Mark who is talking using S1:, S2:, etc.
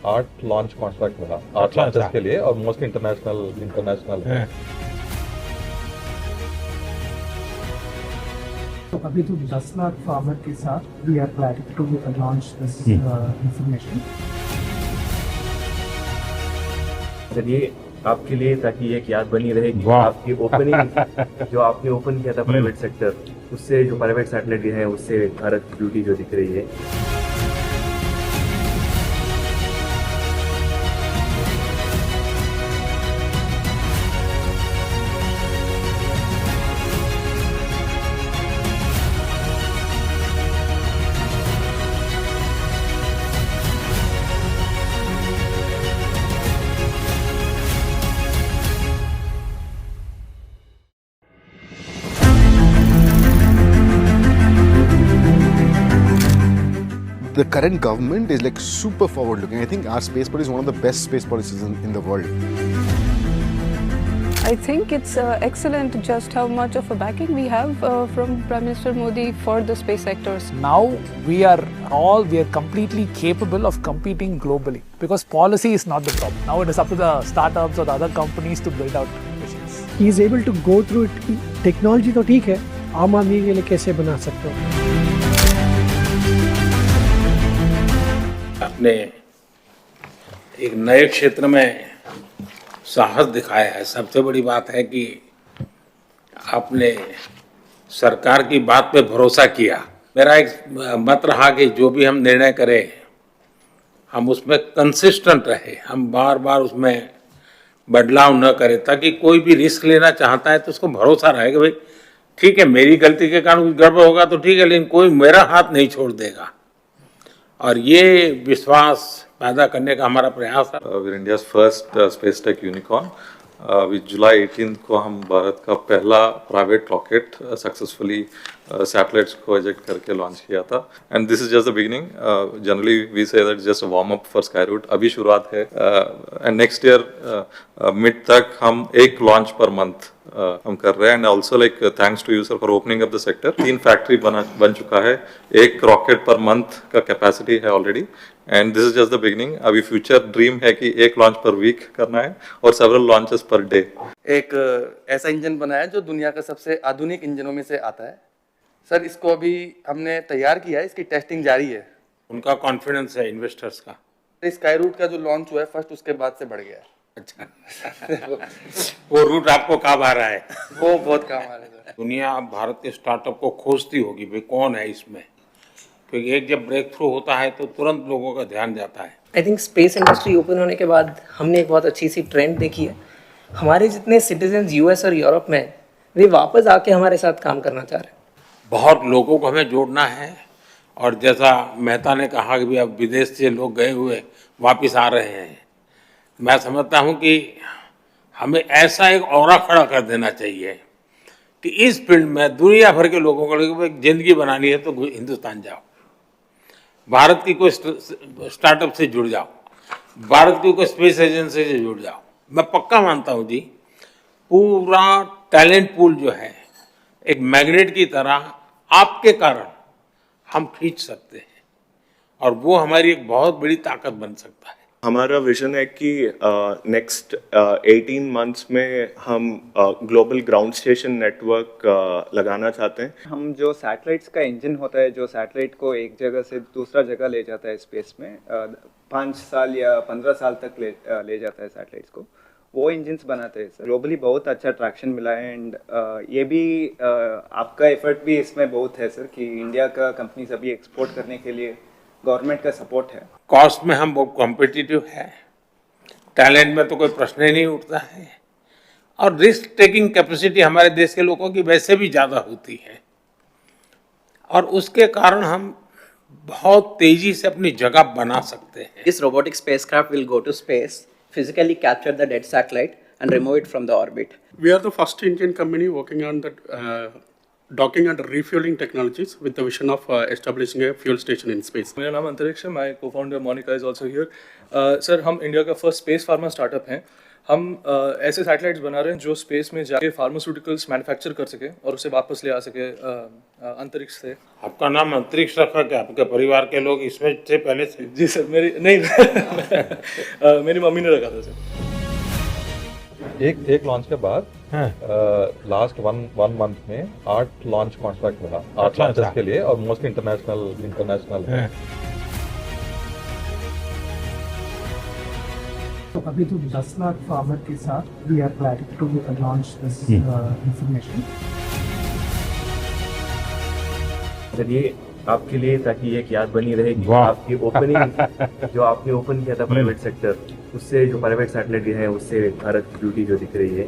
S1: 8 launch contract मिला, 8 launches के लिए, और मोस्ट इंटरनेशनल है।
S2: तो अभी तो 10 लाख फार्मर के साथ we are planning to launch this information.
S3: चलिए आपके लिए, ताकि एक याद बनी रहे कि आपकी ओपनिंग जो आपने ओपन किया था प्राइवेट सेक्टर, उससे जो प्राइवेट सैटेलाइट है उससे भारत की ब्यूटी जो दिख रही है।
S4: The current government is like super forward looking. I think our space policy is one of the best space policies in the world.
S5: I think it's excellent just how much of a backing we have from Prime Minister Modi for the space sectors.
S6: Now we are completely capable of competing globally because policy is not the problem. Now it is up to the startups or the other companies to build out missions.
S2: He is able to go through it. Technology तो ठीक है, आम आदमी के लिए कैसे बना सकते हो?
S7: आपने एक नए क्षेत्र में साहस दिखाया है। सबसे बड़ी बात है कि आपने सरकार की बात पे भरोसा किया। मेरा एक मत रहा कि जो भी हम निर्णय करें हम उसमें कंसिस्टेंट रहे, हम बार बार उसमें बदलाव न करें, ताकि कोई भी रिस्क लेना चाहता है तो उसको भरोसा रहे कि भाई ठीक है, मेरी गलती के कारण कुछ गड़बड़ होगा तो ठीक है, लेकिन कोई मेरा हाथ नहीं छोड़ देगा। और ये विश्वास पैदा करने का हमारा प्रयास है।
S1: We India's first space tech unicorn. जुलाई 18 को हम भारत का पहला प्राइवेट रॉकेट सक्सेसफुली सैटेलाइट्स को इजेक्ट करके लॉन्च किया था। And this is just the beginning. Generally we say that just warm up for Skyroot. अभी शुरुआत है। एंड नेक्स्ट ईयर मिड तक हम एक लॉन्च पर मंथ हम कर रहे हैं। And also like thanks to you sir for opening up the sector. 3 factory बन चुका है, 1 रॉकेट पर मंथ का कैपेसिटी है already. And this is just the beginning. अभी फ्यूचर ड्रीम है कि 1 लॉन्च पर वीक करना है और सेवरल लॉन्चेस पर डे।
S8: एक ऐसा इंजन बनाया जो दुनिया का सबसे आधुनिक इंजनों में से आता है। सर इसको अभी हमने तैयार किया है, इसकी टेस्टिंग जारी है।
S7: उनका कॉन्फिडेंस है इन्वेस्टर्स का।
S8: स्काई रूट का जो लॉन्च हुआ है फर्स्ट, उसके बाद से बढ़ गया है।
S7: अच्छा वो रूट आपको काम आ रहा है?
S8: वो बहुत काम आ रहा है सर।
S7: दुनिया अब भारत के स्टार्टअप को खोजती होगी भाई कौन है इसमें, क्योंकि एक जब ब्रेक थ्रू होता है तो तुरंत लोगों का ध्यान जाता है।
S9: I think space industry open होने के बाद हमने एक बहुत अच्छी सी ट्रेंड देखी है। हमारे जितने सिटीजन यूएस और यूरोप में हैं, वे वापस आके हमारे साथ काम करना चाह रहे हैं।
S7: बहुत लोगों को हमें जोड़ना है, और जैसा मेहता ने कहा कि भी अब विदेश से लोग गए हुए वापस आ रहे हैं। मैं समझता हूं कि हमें ऐसा एक ऑरा खड़ा कर देना चाहिए कि इस फील्ड में दुनिया भर के लोगों को एक जिंदगी बनानी है तो हिंदुस्तान जाओ, भारत की कोई स्टार्टअप से जुड़ जाओ, भारत की कोई स्पेस एजेंसी से जुड़ जाओ। मैं पक्का मानता हूं जी, पूरा टैलेंट पूल जो है एक मैग्नेट की तरह आपके कारण हम खींच सकते हैं, और वो हमारी एक बहुत बड़ी ताकत बन सकता है।
S10: हमारा विजन है कि नेक्स्ट 18 मंथ्स में हम ग्लोबल ग्राउंड स्टेशन नेटवर्क लगाना चाहते हैं।
S11: हम जो सैटेलाइट्स का इंजन होता है, जो सैटेलाइट को एक जगह से दूसरा जगह ले जाता है स्पेस में, 5 साल या 15 साल तक ले जाता है सैटेलाइट्स को, वो इंजन्स बनाते हैं सर। ग्लोबली बहुत अच्छा ट्रैक्शन मिला है। एंड ये भी आपका एफर्ट भी इसमें बहुत है सर, कि इंडिया का कंपनीज अभी एक्सपोर्ट करने के लिए गवर्नमेंट का सपोर्ट है।
S7: कॉस्ट में हम बहुत कॉम्पिटिटिव है, टैलेंट में तो कोई प्रश्न ही नहीं उठता है, और रिस्क टेकिंग कैपेसिटी हमारे देश के लोगों की वैसे भी ज़्यादा होती है, और उसके कारण हम बहुत तेजी से अपनी जगह बना सकते हैं।
S9: This robotic spacecraft will go to space, physically capture the dead satellite and remove it from the orbit.
S12: We are the first Indian company working on the docking and refueling technologies with the vision of establishing a fuel station in space.
S13: मेरा नाम अंतरिक्ष है, my co-founder Monica is also here. Sir हम India का first space pharma startup हैं। हम ऐसे satellites बना रहे हैं जो स्पेस में जाके फार्मास्यूटिकल्स मैन्युफैक्चर कर सके और उसे वापस ले आ सके अंतरिक्ष से। आपका नाम अंतरिक्ष रखा क्या? आपके परिवार के लोग इसमें थे पहले से? जी सर, मेरी नहीं मेरी मम्मी ने रखा था सर।
S1: एक लॉन्च के बाद लास्ट वन मंथ में 8 लॉन्च कॉन्ट्रैक्ट मिला, 8 लॉन्चेस के लिए, और मोस्टली इंटरनेशनल है।
S2: तो अभी तो 10 लाख फार्मर के साथ we are planning to launch this information.
S3: Sir ये आपके लिए, ताकि एक याद बनी रहेगी आपकी ओपनिंग जो आपने ओपन किया था प्राइवेट सेक्टर, उससे जो प्राइवेट सैटेलाइट है उससे भारत की ब्यूटी जो दिख रही है।